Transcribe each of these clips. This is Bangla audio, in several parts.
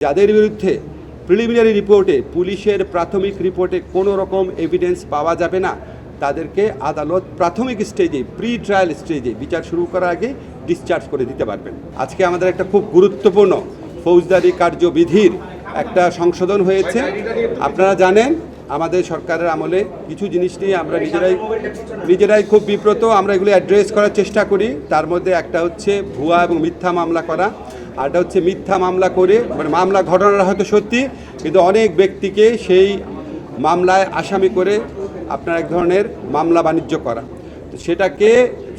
যাদের বিরুদ্ধে প্রিলিমিনারি রিপোর্টে পুলিশের প্রাথমিক রিপোর্টে কোনো রকম এভিডেন্স পাওয়া যাবে না, তাদেরকে আদালত প্রাথমিক স্টেজে প্রি ট্রায়াল স্টেজে বিচার শুরু করার আগে ডিসচার্জ করে দিতে পারবেন। আজকে আমাদের একটা খুব গুরুত্বপূর্ণ ফৌজদারি কার্যবিধির একটা সংশোধন হয়েছে। আপনারা জানেন আমাদের সরকারের আমলে কিছু জিনিস নিয়ে আমরা নিজেরাই খুব বিব্রত, আমরা এগুলো অ্যাড্রেস করার চেষ্টা করি। তার মধ্যে একটা হচ্ছে ভুয়া এবং মিথ্যা মামলা করা, আরটা হচ্ছে মিথ্যা মামলা করে মানে মামলা ঘটনাটা হয়তো সত্যি কিন্তু অনেক ব্যক্তিকে সেই মামলায় আসামি করে আপনার এক ধরনের মামলা বাণিজ্য করা। তো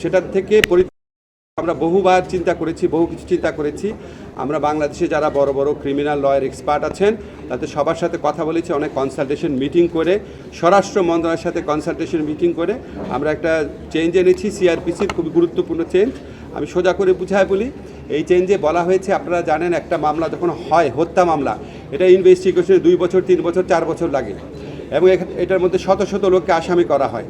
সেটার থেকে আমরা বহুবার চিন্তা করেছি, বহু কিছু চিন্তা করেছি। আমরা বাংলাদেশে যারা বড় বড় ক্রিমিনাল লয়ের এক্সপার্ট আছেন তাদের সবার সাথে কথা বলেছি, অনেক কনসালটেশন মিটিং করে, স্বরাষ্ট্র মন্ত্রণালয়ের সাথে কনসালটেশন মিটিং করে আমরা একটা চেঞ্জ এনেছি। সিআরপিসির খুবই গুরুত্বপূর্ণ চেঞ্জ। আমি সোজা করে বুঝায় বলি, এই চেঞ্জে বলা হয়েছে, আপনারা জানেন একটা মামলা যখন হয় হত্যা মামলা, এটা ইনভেস্টিগেশনে 2 বছর 3 বছর 4 বছর লাগে এবং এটার মধ্যে শত শত লোককে আসামি করা হয়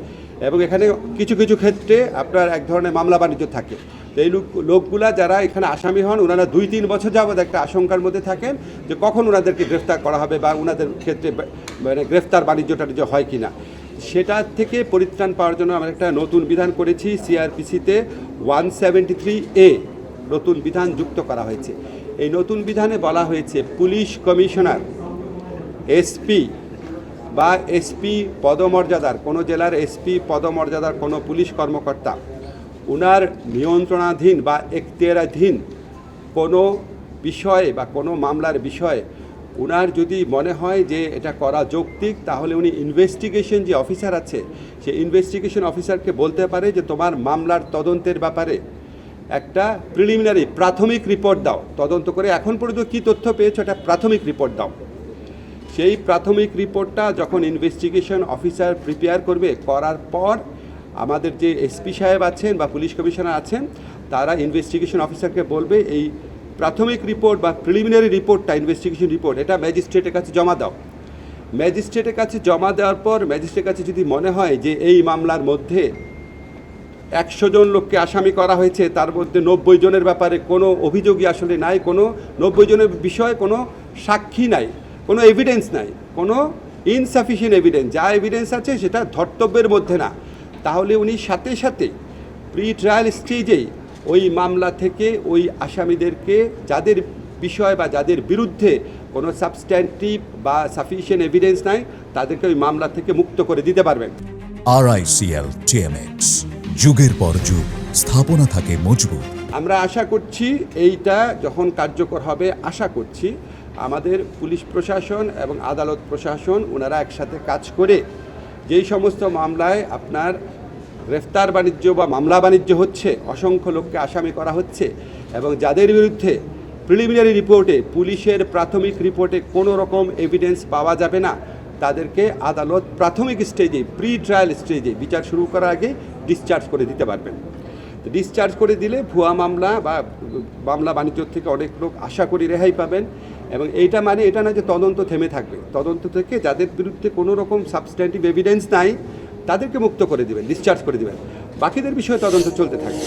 এবং এখানে কিছু কিছু ক্ষেত্রে আপনার এক ধরনের মামলা বাণিজ্য থাকে। তো এই লোকগুলা যারা এখানে আসামি হন ওনারা 2-3 বছর যাবৎ একটা আশঙ্কার মধ্যে থাকেন যে কখন ওনাদেরকে গ্রেফতার করা হবে বা ওনাদের ক্ষেত্রে মানে গ্রেফতার বাণিজ্যটা যে হয় কি না। সেটা থেকে পরিত্রাণ পাওয়ার জন্য আমরা একটা নতুন বিধান করেছি। সিআরপিসিতে 173A নতুন বিধান যুক্ত করা হয়েছে। এই নতুন বিধানে বলা হয়েছে পুলিশ কমিশনার, এসপি বা এসপি পদমর্যাদার কোনো জেলার এসপি পদমর্যাদার কোনো পুলিশ কর্মকর্তা ওনার নিয়ন্ত্রণাধীন বা এখতিয়ারাধীন কোনো বিষয়ে বা কোনো মামলার বিষয়ে ওনার যদি মনে হয় যে এটা করা যৌক্তিক, তাহলে উনি ইনভেস্টিগেশন যে অফিসার আছে সেই ইনভেস্টিগেশন অফিসারকে বলতে পারে যে তোমার মামলার তদন্তের ব্যাপারে একটা প্রিলিমিনারি প্রাথমিক রিপোর্ট দাও, তদন্ত করে এখন পর্যন্ত কী তথ্য পেয়েছো এটা প্রাথমিক রিপোর্ট দাও। সেই প্রাথমিক রিপোর্টটা যখন ইনভেস্টিগেশন অফিসার প্রিপেয়ার করবে, করার পর আমাদের যে এসপি সাহেব আছেন বা পুলিশ কমিশনার আছেন তারা ইনভেস্টিগেশন অফিসারকে বলবে এই প্রাথমিক রিপোর্ট বা প্রিলিমিনারি রিপোর্টটা ইনভেস্টিগেশন রিপোর্ট এটা ম্যাজিস্ট্রেটের কাছে জমা দাও। ম্যাজিস্ট্রেটের কাছে জমা দেওয়ার পর ম্যাজিস্ট্রেটের কাছে যদি মনে হয় যে এই মামলার মধ্যে 100 জন লোককে আসামি করা হয়েছে, তার মধ্যে 90 জনের ব্যাপারে কোনো অভিযোগই আসলে নাই, কোনো 90 জনের বিষয়ে কোনো সাক্ষী নাই, কোনো এভিডেন্স নাই, কোনো ইনসাফিসিয়েন্ট এভিডেন্স, যা এভিডেন্স আছে সেটা ধর্তব্যের মধ্যে না, তাহলে উনি সাথে সাথে প্রি ট্রায়াল স্টেজেই ওই মামলা থেকে ওই আসামিদেরকে যাদের বিষয় বা যাদের বিরুদ্ধে কোনো সাবস্ট্যান্টিভ বা সাফিসিয়েন্ট এভিডেন্স নাই তাদেরকে ওই মামলা থেকে মুক্ত করে দিতে পারবেন। RICL TMX, যুগের পর যুগ স্থাপনা থাকে মজবুত। আমরা আশা করছি এইটা যখন কার্যকর হবে, আশা করছি আমাদের পুলিশ প্রশাসন এবং আদালত প্রশাসন ওনারা একসাথে কাজ করে যেই সমস্ত মামলায় আপনার গ্রেফতার বাণিজ্য বা মামলা বাণিজ্য হচ্ছে, অসংখ্য লোককে আসামি করা হচ্ছে এবং যাদের বিরুদ্ধে প্রিলিমিনারি রিপোর্টে পুলিশের প্রাথমিক রিপোর্টে কোনো রকম এভিডেন্স পাওয়া যাবে না, তাদেরকে আদালত প্রাথমিক স্টেজে প্রি ট্রায়াল স্টেজে বিচার শুরু করার আগে ডিসচার্জ করে দিতে পারবেন। তো ডিসচার্জ করে দিলে ভুয়া মামলা বা মামলা বাণিজ্য থেকে অনেক লোক আশা করি রেহাই পাবেন এবং এইটা মানে এটা না যে তদন্ত থেমে থাকবে, তদন্ত থেকে যাদের বিরুদ্ধে কোনো রকম সাবস্ট্যান্টিভ এভিডেন্স নাই তাদেরকে মুক্ত করে দিবেন, ডিসচার্জ করে দিবেন, বাকিদের বিষয়ে তদন্ত চলতে থাকবে।